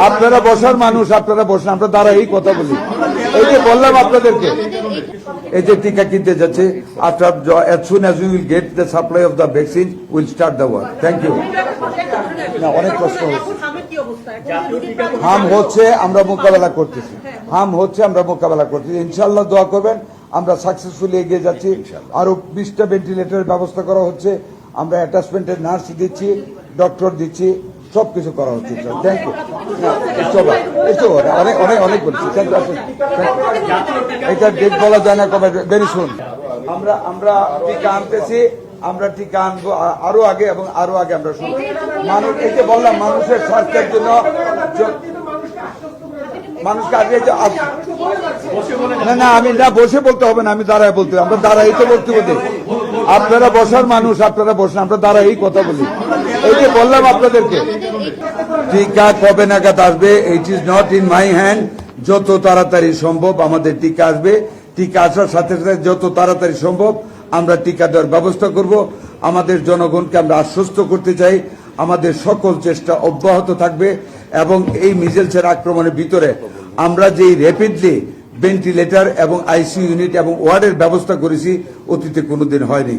আপনারা বসার মানুষ, আপনারা বসেন, আমরা দাঁড়াই কথা বলি। এই যে বললাম আপনাদেরকে, এই যে টিকা কিনতে যাচ্ছে, after as soon as we will get the supply of the vaccine, we'll start the work. Thank you. না, অনেক কষ্ট হচ্ছে। হাম হচ্ছে, আমরা মোকাবেলা করতেছি। হাম হচ্ছে, আমরা মোকাবেলা করতেছি। ইনশাআল্লাহ দোয়া করবেন, আমরা সাকসেসফুলি এগিয়ে যাচ্ছি। আরো 20টা ভেন্টিলেটরের ব্যবস্থা করা হচ্ছে। আমরা অ্যাটাচমেন্টের নার্স দিচ্ছি, ডক্টর দিচ্ছি, সবকিছু করা হচ্ছে। Thank you. অনেক অনেক অনেক বলছি। এটা ডেট বলা যায় না কবে, ভেরি শুন। আমরা টিকা আনতেছি, আমরা টিকা আনবো আরো আগে এবং আরো আগে আমরা শুনবো। মানুষ, এই যে বললাম, মানুষের স্বাস্থ্যের জন্য মানুষকে আগে না, আমি না বসে বলতে হবে না, আমি দাঁড়ায় বলতে, আমরা দাঁড়াই তো বলতে বলতে। আপনারা বসার মানুষ, আপনারা বসেন, আমরা দাঁড়াই কথা বলি। এই যে বললাম আপনাদেরকে, টিকা কবে নাগাদ আসবে, it is not in my hand. যত তাড়াতাড়ি সম্ভব আমাদের টিকা আসবে। টিকা আসার সাথে সাথে যত তাড়াতাড়ি সম্ভব আমরা টিকা দেওয়ার ব্যবস্থা করব। আমাদের জনগণকে আমরা আশ্বস্ত করতে চাই, আমাদের সকল চেষ্টা অব্যাহত থাকবে এবং এই মিজেলসের আক্রমণের ভিতরে আমরা যেই র্যাপিডলি ভেন্টিলেটর এবং আইসিইউ ইউনিট এবং ওয়ার্ডের ব্যবস্থা করেছি, অতীতে কোনোদিন হয়নি।